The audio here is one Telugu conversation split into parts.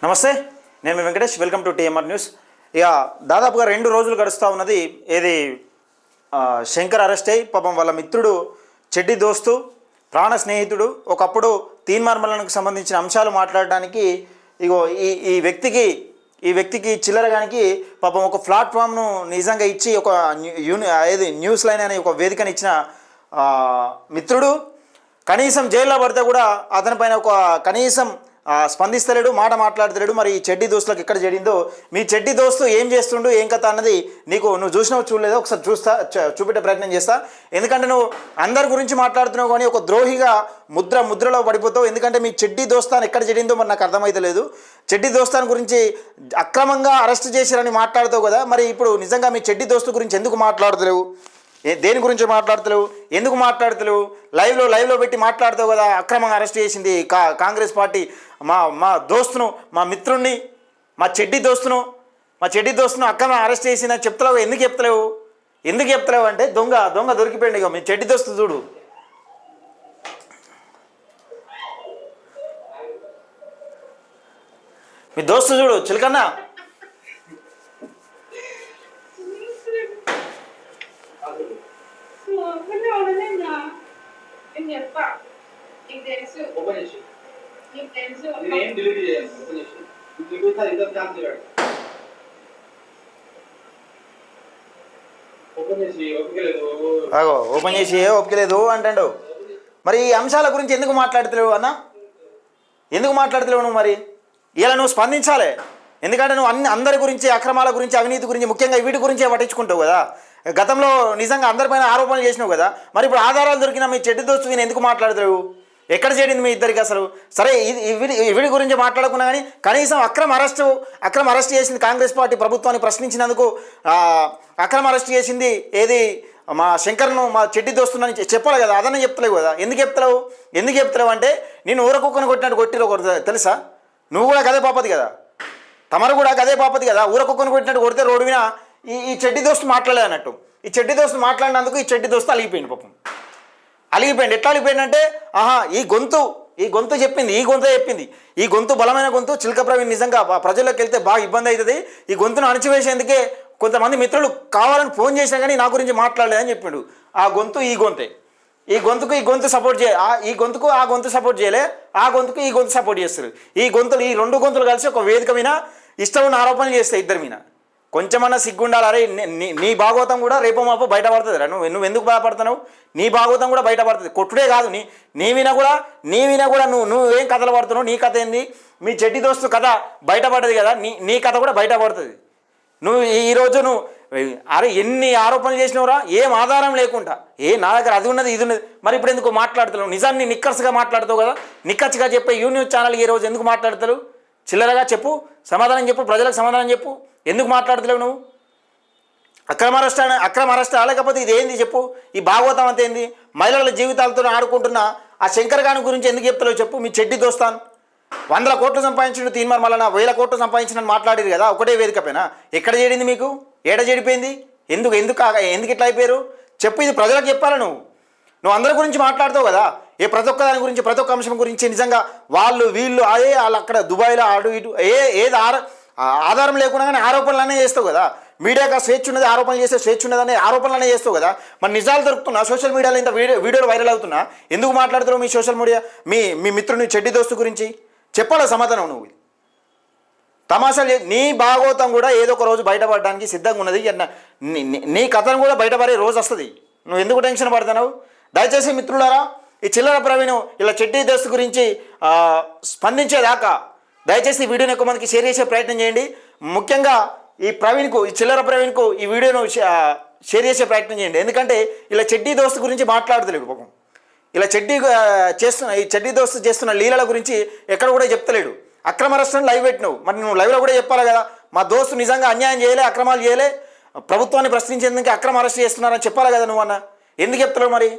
నమస్తే, నేను మీ Venkatesh. Welcome to TMR news. ఇక దాదాపుగా 2 రోజులు గడుస్తూ ఉన్నది. ఏది శంకర్ అరెస్ట్ అయ్యి పాపం వాళ్ళ మిత్రుడు, చెడ్డి దోస్తు, ప్రాణ స్నేహితుడు, ఒకప్పుడు తీన్మార్మలకు సంబంధించిన అంశాలు మాట్లాడడానికి ఇగో ఈ వ్యక్తికి చిల్లరగానికి పాపం ఒక ప్లాట్ఫామ్ను నిజంగా ఇచ్చి ఒక ఏది న్యూస్ లైన్ అనే ఒక వేదికని ఇచ్చిన మిత్రుడు కనీసం జైల్లో పడితే కూడా అతనిపైన ఒక కనీసం స్పందిస్తలేడు, మాట మాట్లాడతలేడు. మరి ఈ చెడ్డి దోస్తులకు ఎక్కడ జరిగిందో, మీ చెడ్డి దోస్తు ఏం చేస్తుండు, ఏం కథ అన్నది నువ్వు చూసినావు చూడలేదో ఒకసారి చూపెట్టే ప్రయత్నం చేస్తా. ఎందుకంటే నువ్వు అందరి గురించి మాట్లాడుతున్నావు కానీ ఒక ద్రోహిగా ముద్రలో పడిపోతావు. ఎందుకంటే మీ చెడ్డి దోస్తాను ఎక్కడ జరిగిందో మరి నాకు అర్థమైతలేదు. చెడ్డి దోస్తాన్ గురించి అక్రమంగా అరెస్ట్ చేశారని మాట్లాడుతావు కదా, మరి ఇప్పుడు నిజంగా మీ చెడ్డి దోస్తు గురించి ఎందుకు మాట్లాడతలేవు? దేని గురించి మాట్లాడతలేవు? ఎందుకు మాట్లాడతలేవు? లైవ్లో పెట్టి మాట్లాడతావు కదా. అక్రమంగా అరెస్ట్ చేసింది కాంగ్రెస్ పార్టీ మా దోస్తును, మా మిత్రుణ్ణి, మా చెడ్డి దోస్తును అక్రమంగా అరెస్ట్ చేసిందని చెప్తలేవు. ఎందుకు చెప్తలేవు అంటే దొంగ దొరికిపోయింది. ఇక మీ చెడ్డి దోస్తు చూడు, మీ దోస్తు చూడు చిలకన్నా. ఓపెన్ చేసి ఒప్పుకోలేదు అంటాడు. మరి ఈ అంశాల గురించి ఎందుకు మాట్లాడతలేవు అన్న? ఎందుకు మాట్లాడతలేవు నువ్వు? మరి ఇలా నువ్వు స్పందించాలి. ఎందుకంటే నువ్వు అందరి గురించి, అక్రమాల గురించి, అవినీతి గురించి, ముఖ్యంగా వీటి గురించే పట్టించుకుంటావు కదా. గతంలో నిజంగా అందరిపైన ఆరోపణలు చేసినావు కదా. మరి ఇప్పుడు ఆధారాలు దొరికిన మీ చెడ్డి దోస్తు నేను ఎందుకు మాట్లాడతలేవు? ఎక్కడ చేరింది మీ ఇద్దరికి అసలు? సరే, వీడి గురించి మాట్లాడకున్నా కానీ కనీసం అక్రమ అరెస్ట్ చేసింది కాంగ్రెస్ పార్టీ ప్రభుత్వాన్ని ప్రశ్నించినందుకు అక్రమ అరెస్ట్ చేసింది ఏది మా శంకర్ను, మా చెడ్డి దోస్తున్నని చెప్పాలి కదా. అదన్నా చెప్తలేవు కదా. ఎందుకు చెప్తలేవు అంటే నేను ఊరకుక్కని కొట్టినట్టు కొట్టిరు ఒకటి తెలుసా? నువ్వు కూడా గదే పాపది కదా, తమరు కూడా గదే పాపది కదా. ఊరకుక్కని కొట్టినట్టు కొడితే రోడ్డు విన ఈ చెడ్డి దోస్తు మాట్లాడలే అన్నట్టు. ఈ చెడ్డి దోస్తు మాట్లాడినందుకు ఈ చెడ్డి దోస్తు అలిగిపోయింది. పాపం అలిగిపోయింది. ఎట్లా అలిగిపోయిందంటే ఈ గొంతు చెప్పింది. ఈ గొంతు బలమైన గొంతు. చిలక ప్రవీణ్ నిజంగా ప్రజల్లోకి వెళ్తే బాగా ఇబ్బంది అవుతుంది. ఈ గొంతును అణచివేసేందుకే కొంతమంది మిత్రులు కావాలని ఫోన్ చేసినా కానీ నా గురించి మాట్లాడలేదని చెప్పిండు. ఆ గొంతు ఈ గొంతే. ఈ గొంతు సపోర్ట్ ఈ గొంతుకు ఆ గొంతు సపోర్ట్ చేయలే, ఆ గొంతుకు ఈ గొంతు సపోర్ట్ చేస్తారు. ఈ 2 గొంతులు కలిసి ఒక వేదిక మీద ఇష్టం ఉన్న ఆరోపణలు చేస్తాయి ఇద్దరి మీద. కొంచెమన్నా సిగ్గుండాలి. అరే నీ భాగవతం కూడా రేపో మాపో బయటపడుతుంది రా. నువ్వు ఎందుకు బాధపడుతున్నావు? నీ భాగవతం కూడా బయటపడుతుంది. కొట్టుడే కాదు, నీ విన కూడా నువ్వేం కథలు పడుతున్నావు? నీ కథ ఏంది? మీ చెడ్డి దోస్తు కథ బయటపడ్డది కదా, నీ కథ కూడా బయటపడుతుంది. నువ్వు ఈరోజు అరే ఎన్ని ఆరోపణలు చేసినవురా, ఏం ఆధారం లేకుండా. నా దగ్గర అది ఉన్నది ఇది ఉన్నది, మరి ఇప్పుడు ఎందుకు మాట్లాడుతున్నావు? నిజాన్ని నిక్కర్స్గా మాట్లాడుతావు కదా. నిక్కచ్చిగా చెప్పే న్యూస్ ఛానల్ ఈ రోజు ఎందుకు మాట్లాడతారు? చిల్లరగా చెప్పు, సమాధానం చెప్పు, ప్రజలకు సమాధానం చెప్పు. ఎందుకు మాట్లాడతలేవు నువ్వు? అక్రమ అరెస్ట్ లేకపోతే ఇది ఏంది చెప్పు. ఈ భాగవతం అంత ఏంది? మహిళల జీవితాలతో ఆడుకుంటున్న ఆ శంకర్ గాని గురించి ఎందుకు చెప్తలేవు చెప్పు. మీ చెడ్డి దోస్తాన్ 100 కోట్లు సంపాదించిన తీన్మార్ మళ్ళీ 1000 కోట్లు సంపాదించిన మాట్లాడేది కదా ఒకటే వేదిక పైన. ఎక్కడ చేరింది మీకు? ఏడ చెడిపోయింది? ఎందుకు ఇట్లా అయిపోయారు చెప్పు. ఇది ప్రజలకు చెప్పాలి. నువ్వు అందరి గురించి మాట్లాడుతావు కదా. ప్రతి ఒక్క దాని గురించి, ప్రతి ఒక్క అంశం గురించి నిజంగా వీళ్ళు అక్కడ దుబాయ్లో ఇటు ఏది ఆధారం లేకుండా కానీ ఆరోపణలనే చేస్తావు కదా. మీడియాగా స్వేచ్ఛ ఉన్నది, ఆరోపణలు చేస్తే స్వేచ్ఛ ఉన్నదని ఆరోపణలనే చేస్తావు కదా. మరి నిజాలు దొరుకుతున్నా సోషల్ మీడియాలో ఇంత వీడియోలు వైరల్ అవుతున్నా ఎందుకు మాట్లాడుతున్నావు? మీ సోషల్ మీడియా మీ మిత్రుని చెడ్డి దోస్తు గురించి చెప్పాలా సమాధానం? నువ్వు తమాషాలు నీ భాగవతం కూడా ఏదో ఒక రోజు బయటపడడానికి సిద్ధంగా ఉన్నది. నీ కథను కూడా బయటపడే రోజు వస్తుంది. నువ్వు ఎందుకు టెన్షన్ పడుతున్నావు? దయచేసి మిత్రులారా, ఈ చిల్లర ప్రవీణ్ ఇలా చెడ్డి దోస్తు గురించి స్పందించేదాకా దయచేసి ఈ వీడియోని ఎక్కువ మందికి షేర్ చేసే ప్రయత్నం చేయండి. ముఖ్యంగా ఈ చిల్లర ప్రవీణ్కు ఈ వీడియోను షేర్ చేసే ప్రయత్నం చేయండి. ఎందుకంటే ఇలా చెడ్డి దోస్తు గురించి మాట్లాడతలేడు పాపం. ఇలా ఈ చెడ్డి దోస్తు చేస్తున్న లీలల గురించి ఎక్కడ కూడా చెప్తలేడు. అక్రమ అరెస్టును లైవ్ పెట్టినావు, మరి నువ్వు లైవ్లో కూడా చెప్పాలి కదా. మా దోస్తు నిజంగా అన్యాయం చేయలే, అక్రమాలు చేయలే, ప్రభుత్వాన్ని ప్రశ్నించేందుకు అక్రమ అరెస్ట్ చేస్తున్నారని చెప్పాలి కదా నువ్వన్నా. ఎందుకు చెప్తలేవు మరి?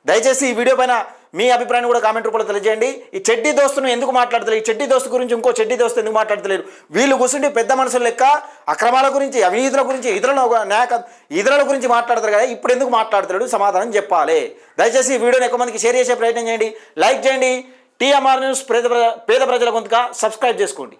దయచేసి ఈ వీడియో పైన మీ అభిప్రాయాన్ని కూడా కామెంట్ రూపంలో తెలియజేయండి. ఈ చెడ్డి దోస్తును ఎందుకు మాట్లాడతలేరు? ఈ చెడ్డి దోస్తు గురించి ఇంకో చెడ్డి దోస్తు ఎందుకు మాట్లాడతలేరు? వీళ్ళు కూర్చుంటే పెద్ద మనుషుల లెక్క అక్రమాల గురించి, అవినీతుల గురించి, ఇతరుల గురించి మాట్లాడతారు కదా. ఇప్పుడు ఎందుకు మాట్లాడతలేడు? సమాధానం చెప్పాలి. దయచేసి ఈ వీడియోని ఎక్కువ మందికి షేర్ చేసే ప్రయత్నం చేయండి, లైక్ చేయండి. టీఎంఆర్ న్యూస్ పేద ప్రజల గొంతుగా సబ్స్క్రైబ్ చేసుకోండి.